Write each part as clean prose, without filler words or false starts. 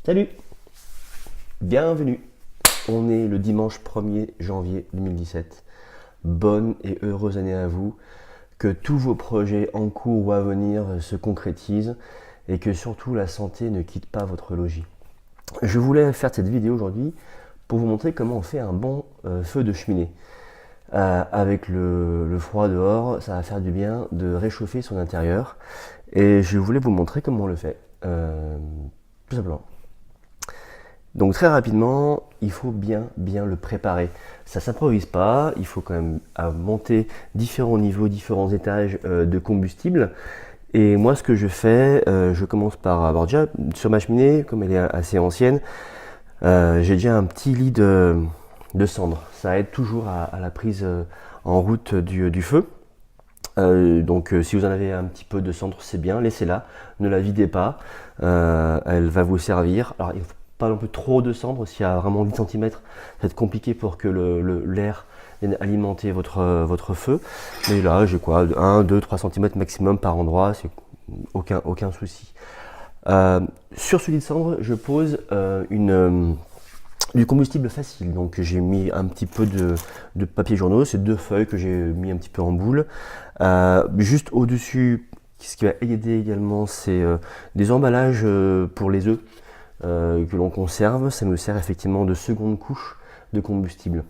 Salut, bienvenue. On est le dimanche 1er janvier 2017. Bonne et heureuse année à vous. Que tous vos projets en cours ou à venir se concrétisent et que surtout la santé ne quitte pas votre logis. Je voulais faire cette vidéo aujourd'hui pour vous montrer comment on fait un bon feu de cheminée. Avec le froid dehors, ça va faire du bien de réchauffer son intérieur. Et je voulais vous montrer comment on le fait. Tout simplement. Donc très rapidement, il faut bien le préparer. Ça s'improvise pas, il faut quand même monter différents niveaux, différents étages de combustible. Et moi ce que je fais, je commence par avoir déjà sur ma cheminée, comme elle est assez ancienne, j'ai déjà un petit lit de cendres. Ça aide toujours à la prise en route du feu. Donc si vous en avez un petit peu de cendre, c'est bien, laissez-la, ne la videz pas, elle va vous servir. Alors il ne faut pas non plus trop de cendre, s'il y a vraiment 10 cm, ça va être compliqué pour que l'air vienne alimenter votre feu. Mais là j'ai quoi, 1, 2, 3 cm maximum par endroit, c'est aucun souci. Sur ce lit de cendre, je pose du combustible facile, donc j'ai mis un petit peu de papier journaux, c'est 2 feuilles que j'ai mis un petit peu en boule. Juste au-dessus, ce qui va aider également, c'est des emballages pour les œufs que l'on conserve. Ça nous sert effectivement de seconde couche de combustible.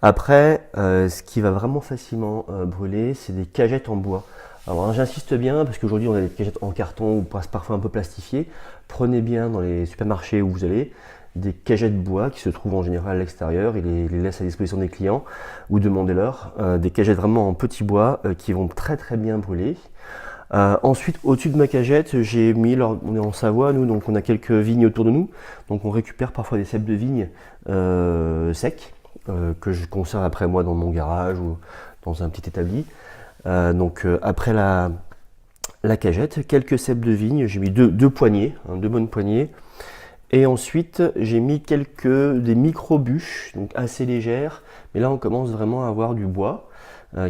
Après, ce qui va vraiment facilement brûler, c'est des cagettes en bois. Alors j'insiste bien parce qu'aujourd'hui on a des cagettes en carton ou parfois un peu plastifiées. Prenez bien dans les supermarchés où vous allez des cagettes bois qui se trouvent en général à l'extérieur, ils les laissent à disposition des clients ou demandez-leur. Des cagettes vraiment en petit bois qui vont très bien brûler. Ensuite, au-dessus de ma cagette, j'ai mis, on est en Savoie nous, donc on a quelques vignes autour de nous, donc on récupère parfois des cèpes de vigne secs que je conserve après moi dans mon garage ou dans un petit établi. Après la cagette, quelques cèpes de vigne, j'ai mis deux poignées, deux bonnes poignées. Et ensuite, j'ai mis des micro-bûches, donc assez légères. Mais là, on commence vraiment à avoir du bois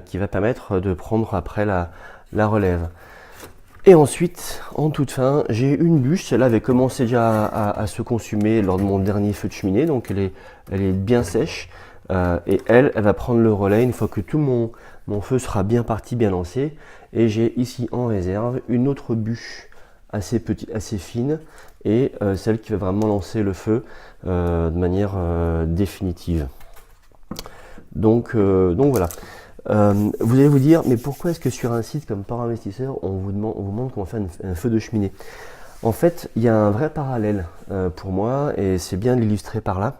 qui va permettre de prendre après la relève. Et ensuite, en toute fin, j'ai une bûche. Celle-là avait commencé déjà à se consumer lors de mon dernier feu de cheminée. Donc, elle est bien sèche. Et elle va prendre le relais une fois que tout mon feu sera bien parti, bien lancé. Et j'ai ici en réserve une autre bûche assez petite, assez fine, et celle qui va vraiment lancer le feu de manière définitive. Donc voilà. Vous allez vous dire, mais pourquoi est-ce que sur un site comme Power Investisseur, on vous montre comment faire un feu de cheminée? En fait, il y a un vrai parallèle pour moi, et c'est bien de l'illustrer par là.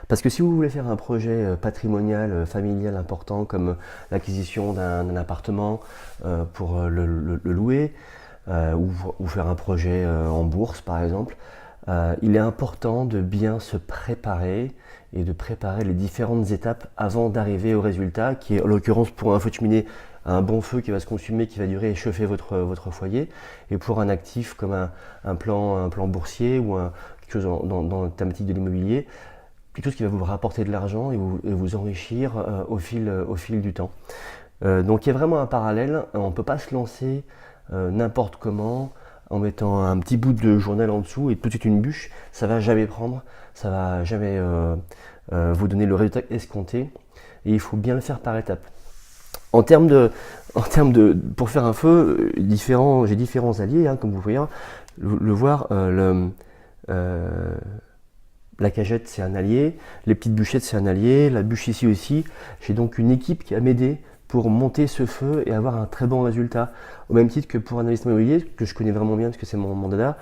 Parce que si vous voulez faire un projet patrimonial, familial important, comme l'acquisition d'un appartement pour le louer, ou faire un projet en bourse par exemple, il est important de bien se préparer et de préparer les différentes étapes avant d'arriver au résultat, qui est en l'occurrence pour un feu de cheminée, un bon feu qui va se consumer, qui va durer et chauffer votre foyer, et pour un actif comme un plan boursier ou quelque chose dans la thématique de l'immobilier, quelque chose qui va vous rapporter de l'argent et vous enrichir au fil du temps. Donc il y a vraiment un parallèle, on ne peut pas se lancer n'importe comment en mettant un petit bout de journal en dessous et tout de suite une bûche, ça va jamais prendre, ça va jamais vous donner le résultat escompté, et il faut bien le faire par étapes. Pour faire un feu, j'ai différents alliés, comme vous pouvez le voir. La cagette, c'est un allié, les petites bûchettes, c'est un allié, la bûche ici aussi. J'ai donc une équipe qui va m'aider pour monter ce feu et avoir un très bon résultat. Au même titre que pour un investissement immobilier, que je connais vraiment bien parce que c'est mon dada,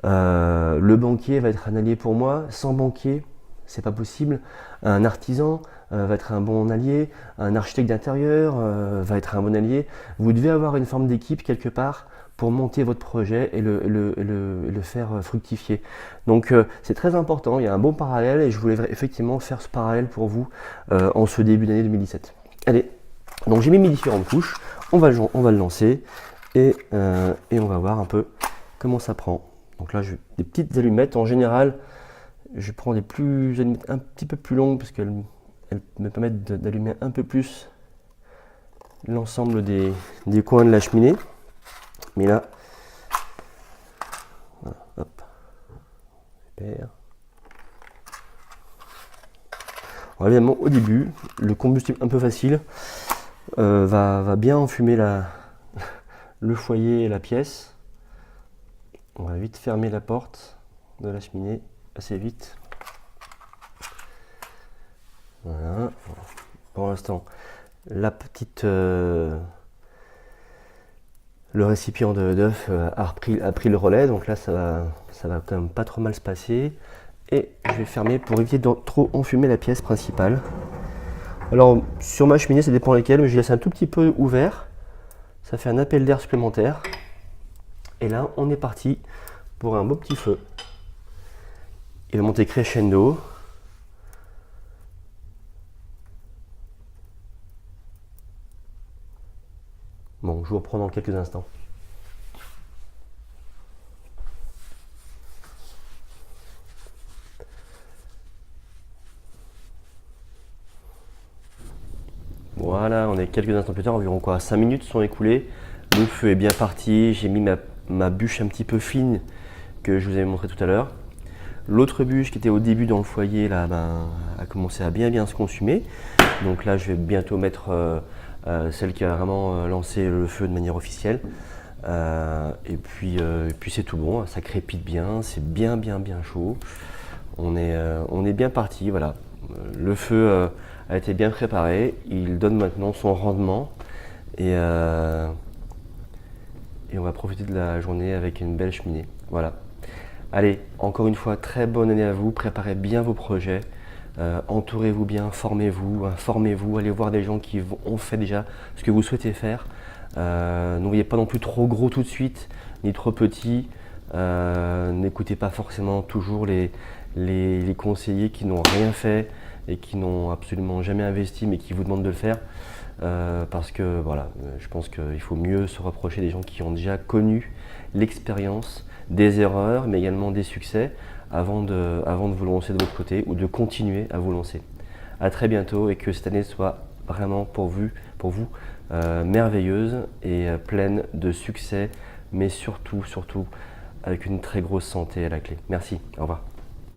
le banquier va être un allié pour moi. Sans banquier, c'est pas possible. Un artisan va être un bon allié, un architecte d'intérieur va être un bon allié. Vous devez avoir une forme d'équipe quelque part pour monter votre projet et le faire fructifier. Donc c'est très important, il y a un bon parallèle et je voulais effectivement faire ce parallèle pour vous en ce début d'année 2017. Allez, donc j'ai mis mes différentes couches, on va le lancer et on va voir un peu comment ça prend. Donc là, des petites allumettes, en général, je prends des allumettes un petit peu plus longues parce qu'elles me permettent d'allumer un peu plus l'ensemble des coins de la cheminée. Mais là, voilà, hop, Super. Alors évidemment, au début, le combustible un peu facile va bien enfumer le foyer et la pièce. On va vite fermer la porte de la cheminée, assez vite. Voilà. Pour l'instant, la petite, le récipient d'œuf a pris le relais, donc là ça va quand même pas trop mal se passer. Et je vais fermer pour éviter de trop enfumer la pièce principale. Alors sur ma cheminée, ça dépend lesquelles, mais je laisse un tout petit peu ouvert. Ça fait un appel d'air supplémentaire. Et là, on est parti pour un beau petit feu. Il va monter crescendo. Bon, je vous reprends dans quelques instants. Voilà, on est quelques instants plus tard, environ 5 minutes sont écoulées. Le feu est bien parti, j'ai mis ma bûche un petit peu fine que je vous avais montré tout à l'heure. L'autre bûche qui était au début dans le foyer là, a commencé à bien se consumer. Donc là, je vais bientôt mettre celle qui a vraiment lancé le feu de manière officielle. Et puis c'est tout bon, ça crépite bien, c'est bien chaud. On est bien parti, voilà. Le feu a été bien préparé, il donne maintenant son rendement et on va profiter de la journée avec une belle cheminée. Voilà. Allez, encore une fois, très bonne année à vous, préparez bien vos projets, entourez-vous bien, formez-vous, informez-vous, allez voir des gens qui ont fait déjà ce que vous souhaitez faire. Ne voyez pas non plus trop gros tout de suite, ni trop petit. N'écoutez pas forcément toujours les conseillers qui n'ont rien fait et qui n'ont absolument jamais investi mais qui vous demandent de le faire. Parce que voilà, je pense qu'il faut mieux se rapprocher des gens qui ont déjà connu l'expérience, des erreurs, mais également des succès avant de vous lancer de votre côté ou de continuer à vous lancer. À très bientôt et que cette année soit vraiment pour vous merveilleuse et pleine de succès, mais surtout avec une très grosse santé à la clé. Merci, au revoir.